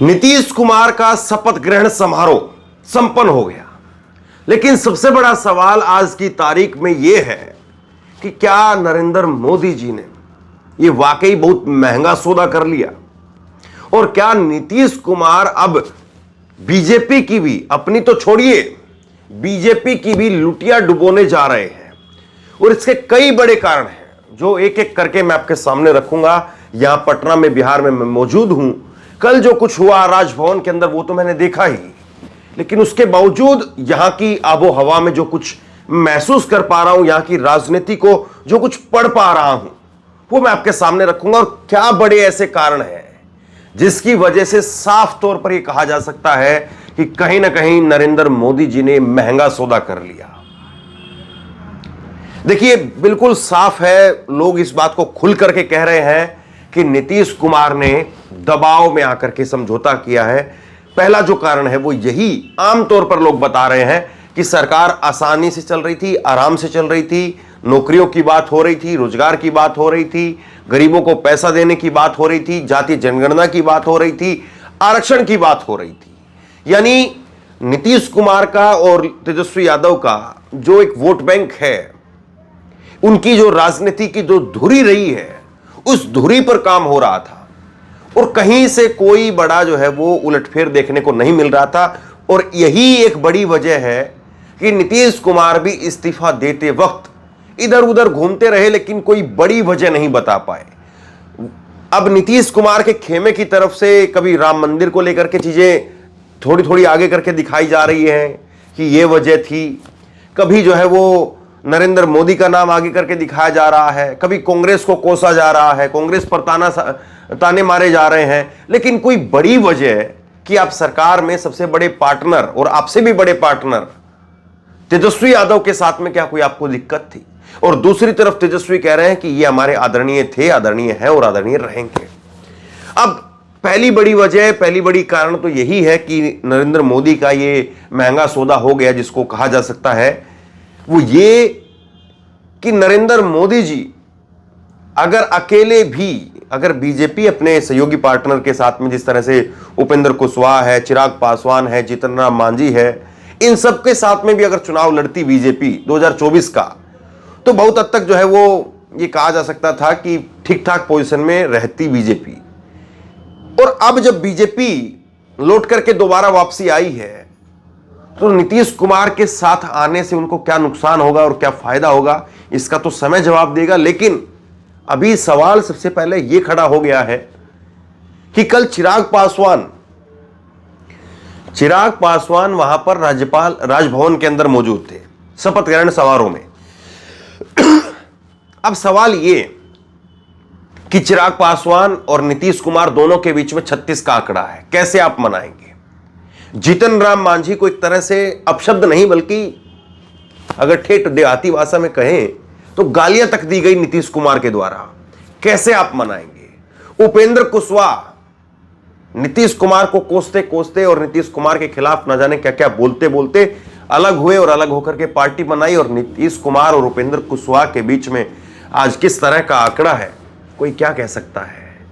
नीतीश कुमार का शपथ ग्रहण समारोह संपन्न हो गया, लेकिन सबसे बड़ा सवाल आज की तारीख में यह है कि क्या नरेंद्र मोदी जी ने यह वाकई बहुत महंगा सौदा कर लिया और क्या नीतीश कुमार अब बीजेपी की भी, अपनी तो छोड़िए, बीजेपी की भी लुटिया डुबोने जा रहे हैं। और इसके कई बड़े कारण हैं जो एक एक करके मैं आपके सामने रखूंगा। यहां पटना में, बिहार में मैं मौजूद हूं। कल जो कुछ हुआ राजभवन के अंदर वो तो मैंने देखा ही, लेकिन उसके बावजूद यहां की आबो हवा में जो कुछ महसूस कर पा रहा हूं, यहां की राजनीति को जो कुछ पढ़ पा रहा हूं, वो मैं आपके सामने रखूंगा। और क्या बड़े ऐसे कारण हैं जिसकी वजह से साफ तौर पर यह कहा जा सकता है कि कहीं ना कहीं नरेंद्र मोदी जी ने महंगा सौदा कर लिया। देखिए, बिल्कुल साफ है, लोग इस बात को खुल करके कह रहे हैं कि नीतीश कुमार ने दबाव में आकर के समझौता किया है। पहला जो कारण है वो यही आमतौर पर लोग बता रहे हैं कि सरकार आसानी से चल रही थी, आराम से चल रही थी, नौकरियों की बात हो रही थी, रोजगार की बात हो रही थी, गरीबों को पैसा देने की बात हो रही थी, जातीय जनगणना की बात हो रही थी, आरक्षण की बात हो रही थी। यानी नीतीश कुमार का और तेजस्वी यादव का जो एक वोट बैंक है, उनकी जो राजनीति की जो धुरी रही है, उस धुरी पर काम हो रहा था और कहीं से कोई बड़ा जो है वो उलटफेर देखने को नहीं मिल रहा था। और यही एक बड़ी वजह है कि नीतीश कुमार भी इस्तीफा देते वक्त इधर उधर घूमते रहे, लेकिन कोई बड़ी वजह नहीं बता पाए। अब नीतीश कुमार के खेमे की तरफ से कभी राम मंदिर को लेकर के चीजें थोड़ी थोड़ी आगे करके दिखाई जा रही है कि ये वजह थी, कभी जो है वो नरेंद्र मोदी का नाम आगे करके दिखाया जा रहा है, कभी कांग्रेस को कोसा जा रहा है, कांग्रेस पर ताने मारे जा रहे हैं, लेकिन कोई बड़ी वजह कि आप सरकार में सबसे बड़े पार्टनर और आपसे भी बड़े पार्टनर तेजस्वी यादव के साथ में क्या कोई आपको दिक्कत थी? और दूसरी तरफ तेजस्वी कह रहे हैं कि ये हमारे आदरणीय थे, आदरणीय हैं और आदरणीय रहेंगे। अब पहली बड़ी वजह, पहली बड़ी कारण तो यही है कि नरेंद्र मोदी का ये महंगा सौदा हो गया, जिसको कहा जा सकता है वो ये कि नरेंद्र मोदी जी अगर अकेले भी, अगर बीजेपी अपने सहयोगी पार्टनर के साथ में, जिस तरह से उपेंद्र कुशवाहा है, चिराग पासवान है, जीतन राम मांझी है, इन सब के साथ में भी अगर चुनाव लड़ती बीजेपी 2024 का, तो बहुत हद तक जो है वो ये कहा जा सकता था कि ठीक ठाक पोजीशन में रहती बीजेपी। और अब जब बीजेपी लौट करके दोबारा वापसी आई है, तो नीतीश कुमार के साथ आने से उनको क्या नुकसान होगा और क्या फायदा होगा, इसका तो समय जवाब देगा। लेकिन अभी सवाल सबसे पहले यह खड़ा हो गया है कि कल चिराग पासवान वहां पर राजभवन के अंदर मौजूद थे शपथ ग्रहण समारोह में। अब सवाल यह कि चिराग पासवान और नीतीश कुमार दोनों के बीच में 36 का आंकड़ा है, कैसे आप मनाएंगे? जीतन राम मांझी को एक तरह से अपशब्द नहीं, बल्कि अगर ठेठ देहाती भाषा में कहें तो गालियां तक दी गई नीतीश कुमार के द्वारा। कैसे आप मनाएंगे? उपेंद्र कुशवाहा नीतीश कुमार को कोसते कोसते और नीतीश कुमार के खिलाफ न जाने क्या क्या बोलते बोलते अलग हुए और अलग होकर के पार्टी बनाई। और नीतीश कुमार और उपेंद्र कुशवाहा के बीच में आज किस तरह का आंकड़ा है, कोई क्या कह सकता है?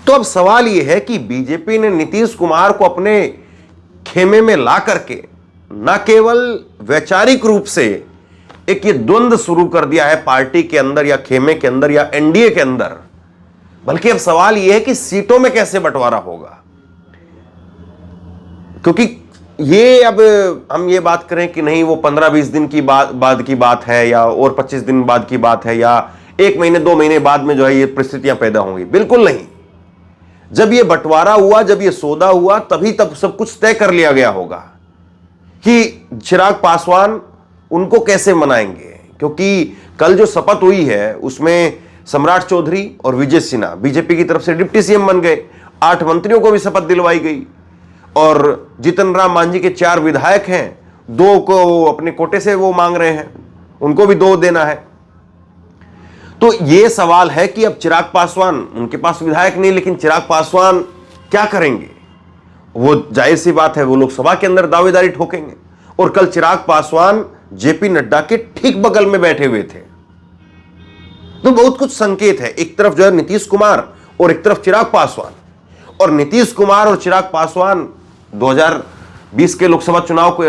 तो अब सवाल यह है कि बीजेपी ने नीतीश कुमार को अपने खेमे में ला करके न केवल वैचारिक रूप से एक ये द्वंद्व शुरू कर दिया है पार्टी के अंदर या खेमे के अंदर या एनडीए के अंदर, बल्कि अब सवाल यह है कि सीटों में कैसे बंटवारा होगा। क्योंकि ये अब हम ये बात करें कि नहीं वो 15-20 दिन की बाद की बात है या और 25 दिन बाद की बात है या 1 महीने 2 महीने बाद में जो है ये परिस्थितियां पैदा होंगी, बिल्कुल नहीं। जब ये बंटवारा हुआ, जब ये सौदा हुआ, तभी तब सब कुछ तय कर लिया गया होगा कि चिराग पासवान उनको कैसे मनाएंगे। क्योंकि कल जो शपथ हुई है उसमें सम्राट चौधरी और विजय सिन्हा बीजेपी की तरफ से डिप्टी सीएम बन गए, 8 मंत्रियों को भी शपथ दिलवाई गई और जीतन राम मांझी के 4 विधायक हैं, 2 को अपने कोटे से वो मांग रहे हैं, उनको भी 2 देना है। तो ये सवाल है कि अब चिराग पासवान, उनके पास विधायक नहीं, लेकिन चिराग पासवान क्या करेंगे? वो जाहिर सी बात है वो लोकसभा के अंदर दावेदारी ठोकेंगे। और कल चिराग पासवान जेपी नड्डा के ठीक बगल में बैठे हुए थे। तो बहुत कुछ संकेत है, एक तरफ जो है नीतीश कुमार और एक तरफ चिराग पासवान। और नीतीश कुमार और चिराग पासवान 2020 के लोकसभा चुनाव को,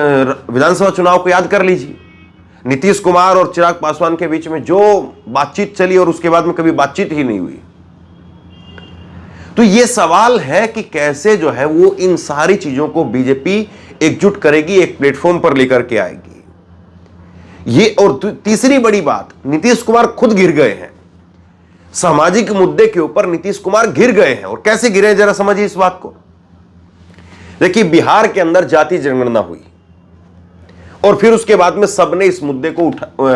विधानसभा चुनाव को याद कर लीजिए। नीतीश कुमार और चिराग पासवान के बीच में जो बातचीत चली और उसके बाद में कभी बातचीत ही नहीं हुई। तो यह सवाल है कि कैसे जो है वो इन सारी चीजों को बीजेपी एकजुट करेगी, एक प्लेटफॉर्म पर लेकर के आएगी। ये और तीसरी बड़ी बात, नीतीश कुमार खुद घिर गए हैं सामाजिक मुद्दे के ऊपर। नीतीश कुमार घिर गए हैं, और कैसे गिरे जरा समझिए इस बात को। देखिए, बिहार के अंदर जाति जनगणना हुई और फिर उसके बाद में सबने इस मुद्दे को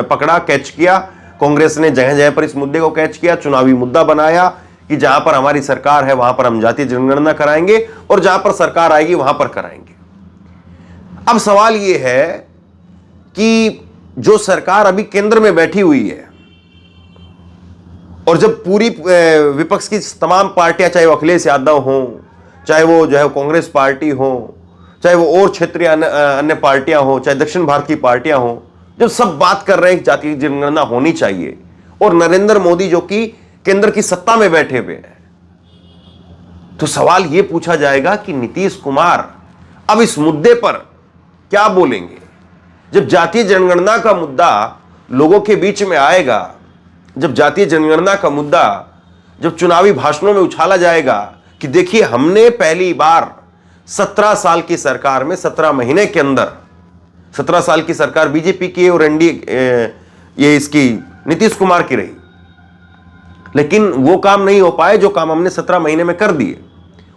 पकड़ा, कैच किया। कांग्रेस ने जगह जगह पर इस मुद्दे को कैच किया, चुनावी मुद्दा बनाया कि जहां पर हमारी सरकार है वहां पर हम जाति जनगणना कराएंगे और जहां पर सरकार आएगी वहां पर कराएंगे। अब सवाल यह है कि जो सरकार अभी केंद्र में बैठी हुई है और जब पूरी विपक्ष की तमाम पार्टियां, चाहे वो अखिलेश यादव हों, चाहे वो जो है कांग्रेस पार्टी हो, चाहे वो और क्षेत्रीय अन्य पार्टियां हो, चाहे दक्षिण भारत की पार्टियां हो, जब सब बात कर रहे हैं कि जातीय जनगणना होनी चाहिए और नरेंद्र मोदी जो कि केंद्र की सत्ता में बैठे हुए हैं, तो सवाल यह पूछा जाएगा कि नीतीश कुमार अब इस मुद्दे पर क्या बोलेंगे। जब जातीय जनगणना का मुद्दा लोगों के बीच में आएगा, जब जातीय जनगणना का मुद्दा जब चुनावी भाषणों में उछाला जाएगा कि देखिए हमने पहली बार 17 साल की सरकार में 17 महीने के अंदर, 17 साल की सरकार बीजेपी की और एनडीए ये इसकी नीतीश कुमार की रही, लेकिन वो काम नहीं हो पाए जो काम हमने 17 महीने में कर दिए।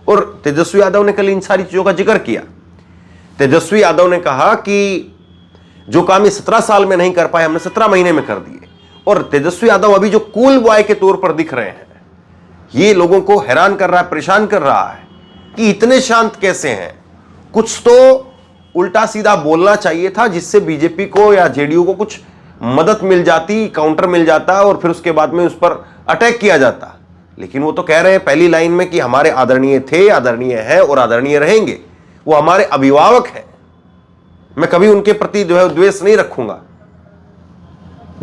और तेजस्वी यादव ने कल इन सारी चीजों का जिक्र किया। तेजस्वी यादव ने कहा कि जो काम ये 17 साल में नहीं कर पाए हमने 17 महीने में कर दिए। और तेजस्वी यादव अभी जो कूल बॉय के तौर पर दिख रहे हैं, ये लोगों को हैरान कर रहा है, परेशान कर रहा है कि इतने शांत कैसे हैं। कुछ तो उल्टा सीधा बोलना चाहिए था जिससे बीजेपी को या जेडीयू को कुछ मदद मिल जाती, काउंटर मिल जाता और फिर उसके बाद में उस पर अटैक किया जाता। लेकिन वो तो कह रहे हैं पहली लाइन में कि हमारे आदरणीय थे, आदरणीय है और आदरणीय रहेंगे, वो हमारे अभिभावक हैं, मैं कभी उनके प्रति जो है द्वेष नहीं रखूंगा।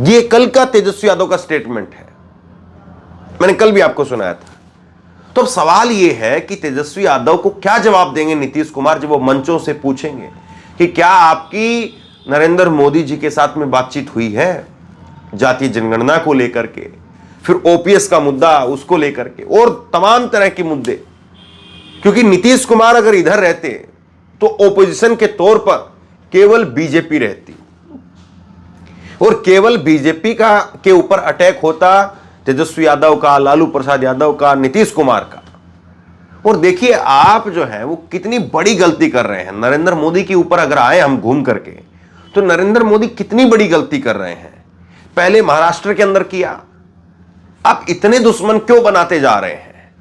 ये कल का तेजस्वी यादव का स्टेटमेंट है, मैंने कल भी आपको सुनाया था। तो अब सवाल यह है कि तेजस्वी यादव को क्या जवाब देंगे नीतीश कुमार जब वो मंचों से पूछेंगे कि क्या आपकी नरेंद्र मोदी जी के साथ में बातचीत हुई है जातीय जनगणना को लेकर के, फिर ओपीएस का मुद्दा उसको लेकर के और तमाम तरह के मुद्दे। क्योंकि नीतीश कुमार अगर इधर रहते तो ओपोजिशन के तौर पर केवल बीजेपी रहती और केवल बीजेपी का के ऊपर अटैक होता, तेजस्वी यादव का, लालू प्रसाद यादव का, नीतीश कुमार का। और देखिए आप जो है वो कितनी बड़ी गलती कर रहे हैं। नरेंद्र मोदी के ऊपर अगर आए हम घूम करके, तो नरेंद्र मोदी कितनी बड़ी गलती कर रहे हैं। पहले महाराष्ट्र के अंदर किया, आप इतने दुश्मन क्यों बनाते जा रहे हैं,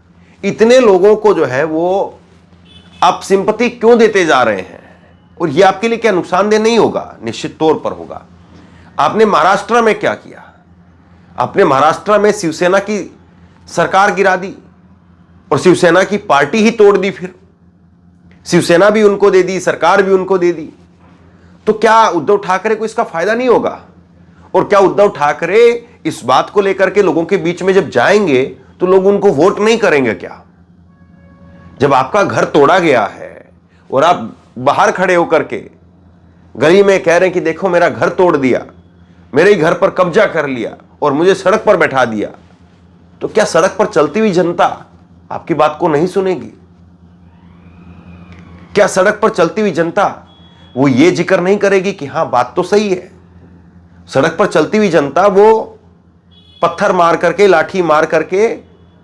इतने लोगों को जो है वो आप सिंपैथी क्यों देते जा रहे हैं। और ये आपके लिए क्या नुकसानदेह नहीं होगा, निश्चित तौर पर होगा। आपने महाराष्ट्र में क्या किया, आपने महाराष्ट्र में शिवसेना की सरकार गिरा दी और शिवसेना की पार्टी ही तोड़ दी, फिर शिवसेना भी उनको दे दी, सरकार भी उनको दे दी। तो क्या उद्धव ठाकरे को इसका फायदा नहीं होगा? और क्या उद्धव ठाकरे इस बात को लेकर के लोगों के बीच में जब जाएंगे तो लोग उनको वोट नहीं करेंगे क्या? जब आपका घर तोड़ा गया है और आप बाहर खड़े होकर के गली में कह रहे हैं कि देखो मेरा घर तोड़ दिया, मेरे ही घर पर कब्जा कर लिया और मुझे सड़क पर बैठा दिया, तो क्या सड़क पर चलती हुई जनता आपकी बात को नहीं सुनेगी? क्या सड़क पर चलती हुई जनता वो ये जिक्र नहीं करेगी कि हां बात तो सही है? सड़क पर चलती हुई जनता वो पत्थर मार करके, लाठी मार करके,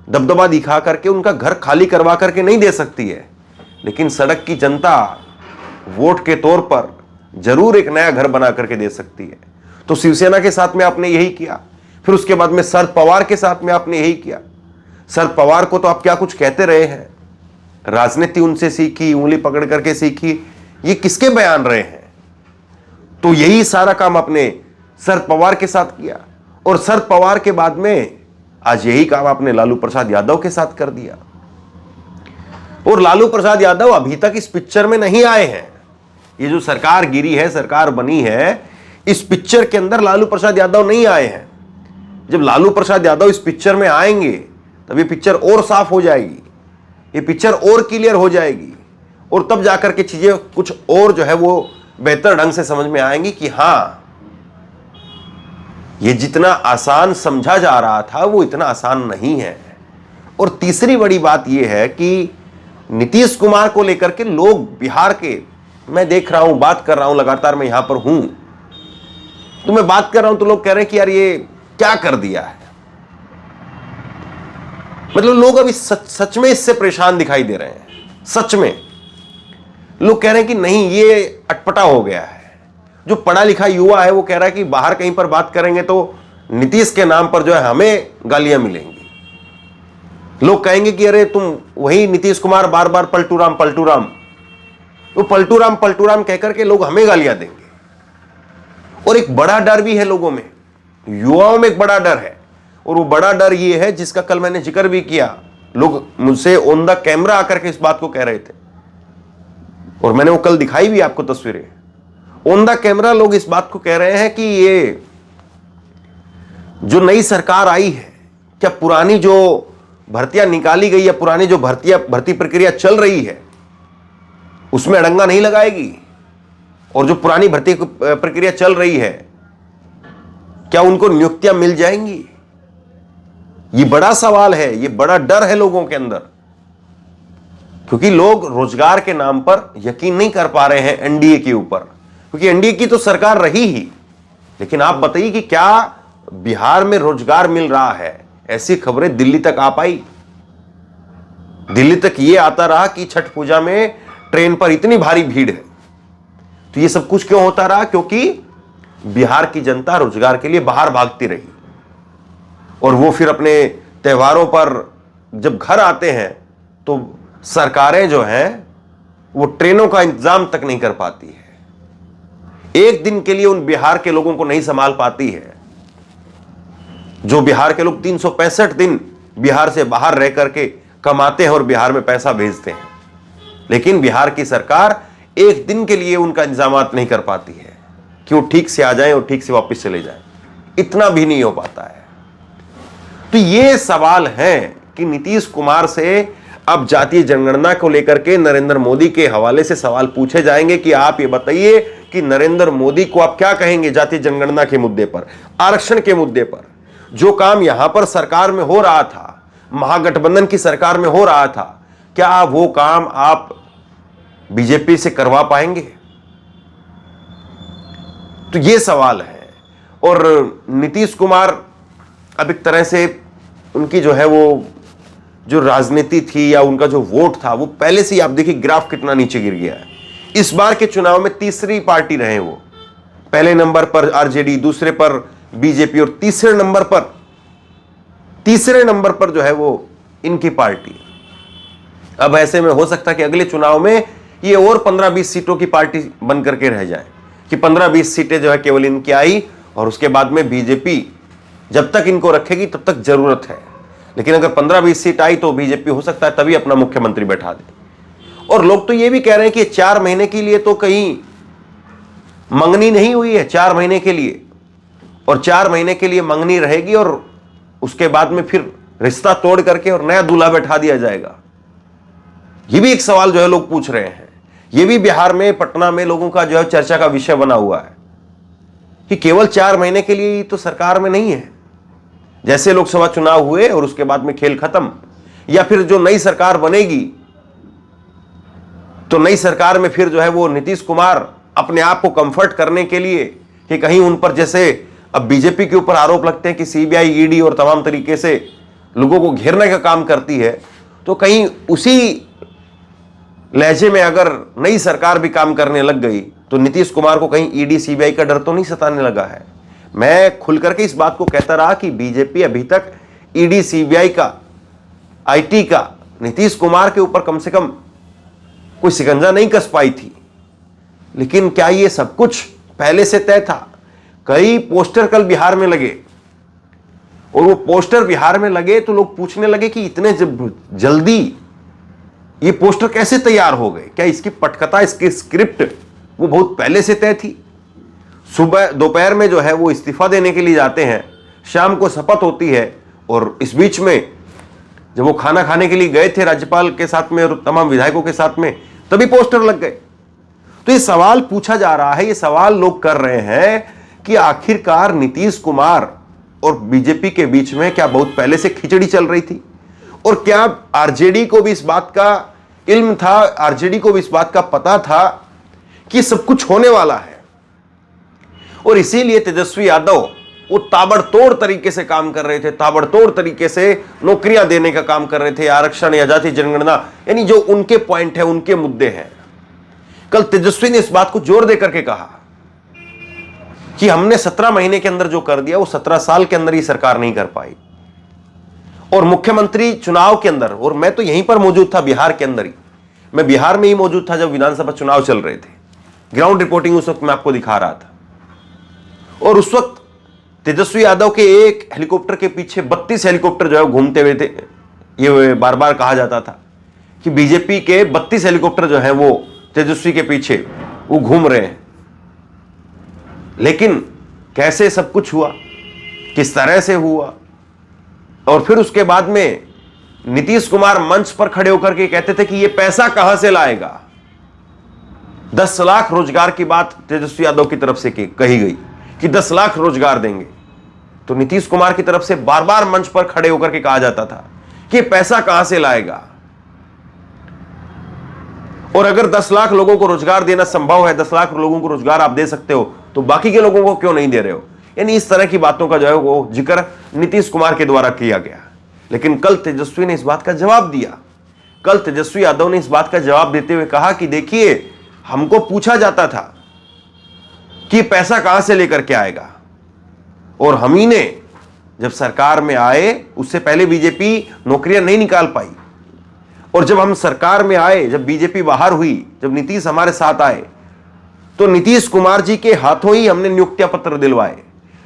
दबदबा दिखा करके उनका घर खाली करवा करके नहीं दे सकती है, लेकिन सड़क की जनता वोट के तौर पर जरूर एक नया घर बना करके दे सकती है। तो शिवसेना के साथ में आपने यही किया, फिर उसके बाद में शरद पवार के साथ में आपने यही किया। शरद पवार को तो आप क्या कुछ कहते रहे हैं, राजनीति उनसे सीखी, उंगली पकड़ करके सीखी, ये किसके बयान रहे हैं? तो यही सारा काम आपने शरद पवार के साथ किया और शरद पवार के बाद में आज यही काम आपने लालू प्रसाद यादव के साथ कर दिया। और लालू प्रसाद यादव अभी तक इस पिक्चर में नहीं आए हैं। ये जो सरकार गिरी है, सरकार बनी है, इस पिक्चर के अंदर लालू प्रसाद यादव नहीं आए हैं। जब लालू प्रसाद यादव इस पिक्चर में आएंगे तब ये पिक्चर और साफ हो जाएगी ये पिक्चर और क्लियर हो जाएगी और तब जाकर के चीजें कुछ और जो है वो बेहतर ढंग से समझ में आएंगी कि हां, ये जितना आसान समझा जा रहा था वो इतना आसान नहीं है। और तीसरी बड़ी बात यह है कि नीतीश कुमार को लेकर के लोग बिहार के, मैं देख रहा हूं, बात कर रहा हूं, लगातार मैं यहां पर हूं तो मैं बात कर रहा हूं तो लोग कह रहे हैं कि यार ये क्या कर दिया है। मतलब लोग अभी सच में इससे परेशान दिखाई दे रहे हैं। सच में लोग कह रहे हैं कि नहीं, ये अटपटा हो गया है। जो पढ़ा लिखा युवा है वो कह रहा है कि बाहर कहीं पर बात करेंगे तो नीतीश के नाम पर जो है हमें गालियां मिलेंगी। लोग कहेंगे कि अरे तुम वही नीतीश कुमार, बार बार पलटू राम पलटू राम, तो पलटू राम कहकर के लोग हमें गालियां देंगे। और एक बड़ा डर भी है लोगों में, युवाओं में एक बड़ा डर है, और वो बड़ा डर ये है जिसका कल मैंने जिक्र भी किया। लोग मुझसे ऑन द कैमरा आकर के इस बात को कह रहे थे और मैंने वो कल दिखाई भी आपको तस्वीरें। ऑन द कैमरा लोग इस बात को कह रहे हैं कि ये जो नई सरकार आई है, क्या पुरानी जो भर्तियां निकाली गई या पुरानी जो भर्ती प्रक्रिया चल रही है उसमें अड़ंगा नहीं लगाएगी? और जो पुरानी भर्ती प्रक्रिया चल रही है क्या उनको नियुक्तियां मिल जाएंगी? ये बड़ा सवाल है, ये बड़ा डर है लोगों के अंदर, क्योंकि लोग रोजगार के नाम पर यकीन नहीं कर पा रहे हैं एनडीए के ऊपर, क्योंकि एनडीए की तो सरकार रही ही। लेकिन आप बताइए कि क्या बिहार में रोजगार मिल रहा है? ऐसी खबरें दिल्ली तक आ पाई? दिल्ली तक यह आता रहा कि छठ पूजा में ट्रेन पर इतनी भारी भीड़ है। तो ये सब कुछ क्यों होता रहा? क्योंकि बिहार की जनता रोजगार के लिए बाहर भागती रही, और वो फिर अपने त्योहारों पर जब घर आते हैं तो सरकारें जो हैं वो ट्रेनों का इंतजाम तक नहीं कर पाती है। एक दिन के लिए उन बिहार के लोगों को नहीं संभाल पाती है। जो बिहार के लोग 365 दिन बिहार से बाहर रह करके कमाते हैं और बिहार में पैसा भेजते हैं, लेकिन बिहार की सरकार एक दिन के लिए उनका इंतजामात नहीं कर पाती है कि वो ठीक से आ जाएं और ठीक से वापस चले जाएं। इतना भी नहीं हो पाता है। तो ये सवाल है कि नीतीश कुमार से अब जातीय जनगणना को लेकर के नरेंद्र मोदी के हवाले से सवाल पूछे जाएंगे कि आप ये बताइए कि नरेंद्र मोदी को आप क्या कहेंगे जातीय जनगणना के मुद्दे पर, आरक्षण के मुद्दे पर। जो काम यहां पर सरकार में हो रहा था, महागठबंधन की सरकार में हो रहा था, क्या वो काम आप बीजेपी से करवा पाएंगे? तो ये सवाल है। और नीतीश कुमार अब एक तरह से उनकी जो है वो जो राजनीति थी या उनका जो वोट था वो पहले से ही आप देखिए ग्राफ कितना नीचे गिर गया है। इस बार के चुनाव में तीसरी पार्टी रहे वो, पहले नंबर पर आरजेडी, दूसरे पर बीजेपी और तीसरे नंबर पर जो है वो इनकी पार्टी। अब ऐसे में हो सकता है कि अगले चुनाव में ये और 15-20 सीटों की पार्टी बन करके रह जाए कि 15-20 सीटें जो है केवल इनकी आई और उसके बाद में बीजेपी जब तक इनको रखेगी तब तक जरूरत है। लेकिन अगर 15-20 सीट आई तो बीजेपी हो सकता है तभी अपना मुख्यमंत्री बैठा दे। और लोग तो ये भी कह रहे हैं कि 4 महीने के लिए तो कहीं मंगनी नहीं हुई है, 4 महीने के लिए, और 4 महीने के लिए मंगनी रहेगी और उसके बाद में फिर रिश्ता तोड़ करके और नया दूल्हा बैठा दिया जाएगा। ये भी एक सवाल जो है लोग पूछ रहे हैं। ये भी बिहार में, पटना में लोगों का जो है चर्चा का विषय बना हुआ है कि केवल 4 महीने के लिए तो सरकार में नहीं है। जैसे लोकसभा चुनाव हुए और उसके बाद में खेल खत्म, या फिर जो नई सरकार बनेगी तो नई सरकार में फिर जो है वो नीतीश कुमार अपने आप को कंफर्ट करने के लिए कि कहीं उन पर, जैसे अब बीजेपी के ऊपर आरोप लगते हैं कि सीबीआई, ईडी और तमाम तरीके से लोगों को घेरने का काम करती है, तो कहीं उसी लहजे में अगर नई सरकार भी काम करने लग गई तो नीतीश कुमार को कहीं ईडी, सीबीआई का डर तो नहीं सताने लगा है। मैं खुल करके इस बात को कहता रहा कि बीजेपी अभी तक ईडी, सीबीआई का, आईटी का नीतीश कुमार के ऊपर कम से कम कोई शिकंजा नहीं कस पाई थी। लेकिन क्या ये सब कुछ पहले से तय था? कई पोस्टर कल बिहार में लगे, और वो पोस्टर बिहार में लगे तो लोग पूछने लगे कि इतने जल्दी ये पोस्टर कैसे तैयार हो गए? क्या इसकी पटकथा, इसकी स्क्रिप्ट वो बहुत पहले से तय थी? सुबह दोपहर में जो है वो इस्तीफा देने के लिए जाते हैं, शाम को शपथ होती है, और इस बीच में जब वो खाना खाने के लिए गए थे राज्यपाल के साथ में और तमाम विधायकों के साथ में, तभी पोस्टर लग गए। तो ये सवाल पूछा जा रहा है, ये सवाल लोग कर रहे हैं कि आखिरकार नीतीश कुमार और बीजेपी के बीच में क्या बहुत पहले से खिचड़ी चल रही थी, और क्या आरजेडी को भी इस बात का इल्म था, आरजेडी को भी इस बात का पता था कि सब कुछ होने वाला है, और इसीलिए तेजस्वी यादव वो ताबड़तोड़ तरीके से काम कर रहे थे, ताबड़तोड़ तरीके से नौकरियां देने का काम कर रहे थे, आरक्षण या जाति जनगणना, यानी जो उनके पॉइंट है, उनके मुद्दे हैं। कल तेजस्वी ने इस बात को जोर देकर के कहा कि हमने 17 महीने के अंदर जो कर दिया वो 17 साल के अंदर ही सरकार नहीं कर पाई। और मुख्यमंत्री चुनाव के अंदर, और मैं तो यहीं पर मौजूद था बिहार के अंदर ही, मैं बिहार में ही मौजूद था जब विधानसभा चुनाव चल रहे थे, ग्राउंड रिपोर्टिंग उस वक्त मैं आपको दिखा रहा था। और उस वक्त तेजस्वी यादव के एक हेलीकॉप्टर के पीछे 32 हेलीकॉप्टर जो है घूमते हुए थे। ये बार बार कहा जाता था कि बीजेपी के 32 हेलीकॉप्टर जो है वो तेजस्वी के पीछे वो घूम रहे हैं। लेकिन कैसे सब कुछ हुआ, किस तरह से हुआ, और फिर उसके बाद में नीतीश कुमार मंच पर खड़े होकर के कहते थे कि ये पैसा कहां से लाएगा। 10 लाख रोजगार की बात तेजस्वी यादव की तरफ से कही गई कि 10 लाख रोजगार देंगे, तो नीतीश कुमार की तरफ से बार बार मंच पर खड़े होकर के कहा जाता था कि पैसा कहां से लाएगा। और अगर 10 लाख लोगों को रोजगार देना संभव है, 10 लाख लोगों को रोजगार आप दे सकते हो, तो बाकी के लोगों को क्यों नहीं दे रहे हो। यानी इस तरह की बातों का जो है वो जिक्र नीतीश कुमार के द्वारा किया गया। लेकिन कल तेजस्वी ने इस बात का जवाब दिया। कल तेजस्वी यादव ने इस बात का जवाब देते हुए कहा कि देखिए, हमको पूछा जाता था कि पैसा कहां से लेकर के आएगा, और हम ही ने जब सरकार में आए, उससे पहले बीजेपी नौकरियां नहीं निकाल पाई, और जब हम सरकार में आए, जब बीजेपी बाहर हुई, जब नीतीश हमारे साथ आए, तो नीतीश कुमार जी के हाथों ही हमने नियुक्तियां पत्र दिलवाए,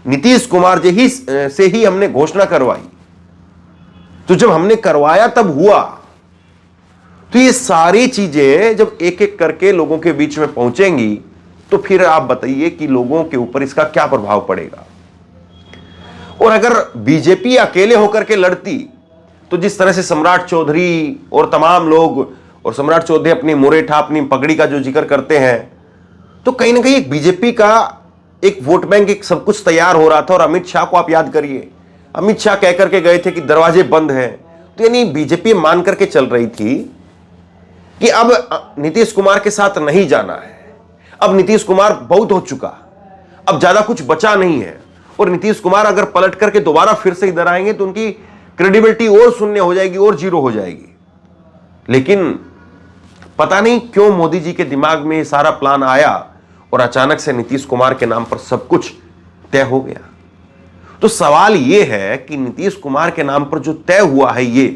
नीतीश कुमार जी से ही हमने घोषणा करवाई। तो जब हमने करवाया तब हुआ। तो ये सारी चीजें जब एक एक करके लोगों के बीच में पहुंचेंगी, तो फिर आप बताइए कि लोगों के ऊपर इसका क्या प्रभाव पड़ेगा। और अगर बीजेपी अकेले होकर के लड़ती, तो जिस तरह से सम्राट चौधरी और तमाम लोग, और सम्राट चौधरी अपनी मुरेठा, अपनी पगड़ी का जो जिक्र करते हैं, तो कहीं ना कहीं एक बीजेपी का एक वोट बैंक, एक सब कुछ तैयार हो रहा था। और अमित शाह को आप याद करिए, अमित शाह कह करके गए थे कि दरवाजे बंद हैं। तो यानी बीजेपी मान करके चल रही थी कि अब नीतीश कुमार के साथ नहीं जाना है, अब नीतीश कुमार बहुत हो चुका, अब ज्यादा कुछ बचा नहीं है। और नीतीश कुमार अगर पलट करके दोबारा फिर से इधर आएंगे तो उनकी क्रेडिबिलिटी और शून्य हो जाएगी, और जीरो हो जाएगी। लेकिन पता नहीं क्यों मोदी जी के दिमाग में ये सारा प्लान आया, और अचानक से नीतीश कुमार के नाम पर सब कुछ तय हो गया। तो सवाल यह है कि नीतीश कुमार के नाम पर जो तय हुआ है, ये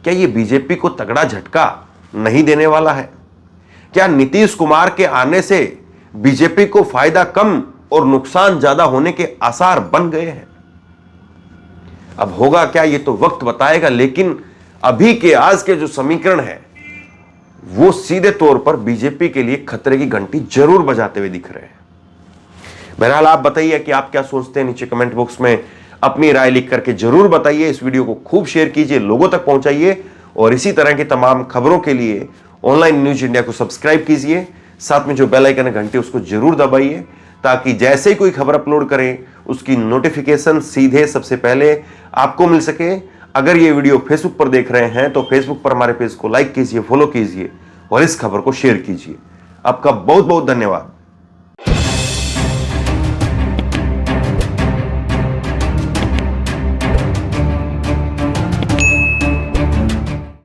क्या ये बीजेपी को तगड़ा झटका नहीं देने वाला है? क्या नीतीश कुमार के आने से बीजेपी को फायदा कम और नुकसान ज्यादा होने के आसार बन गए हैं? अब होगा क्या, ये तो वक्त बताएगा। लेकिन अभी के आज के जो समीकरण है, वो सीधे तौर पर बीजेपी के लिए खतरे की घंटी जरूर बजाते हुए दिख रहे हैं। बहरहाल आप बताइए कि आप क्या सोचते हैं, नीचे कमेंट बॉक्स में अपनी राय लिख करके जरूर बताइए। इस वीडियो को खूब शेयर कीजिए, लोगों तक पहुंचाइए, और इसी तरह की तमाम खबरों के लिए ऑनलाइन न्यूज इंडिया को सब्सक्राइब कीजिए। साथ में जो बेल आइकन है घंटी, उसको जरूर दबाइए, ताकि जैसे ही कोई खबर अपलोड करें उसकी नोटिफिकेशन सीधे सबसे पहले आपको मिल सके। अगर ये वीडियो फेसबुक पर देख रहे हैं तो फेसबुक पर हमारे पेज को लाइक कीजिए, फॉलो कीजिए, और इस खबर को शेयर कीजिए। आपका बहुत बहुत धन्यवाद।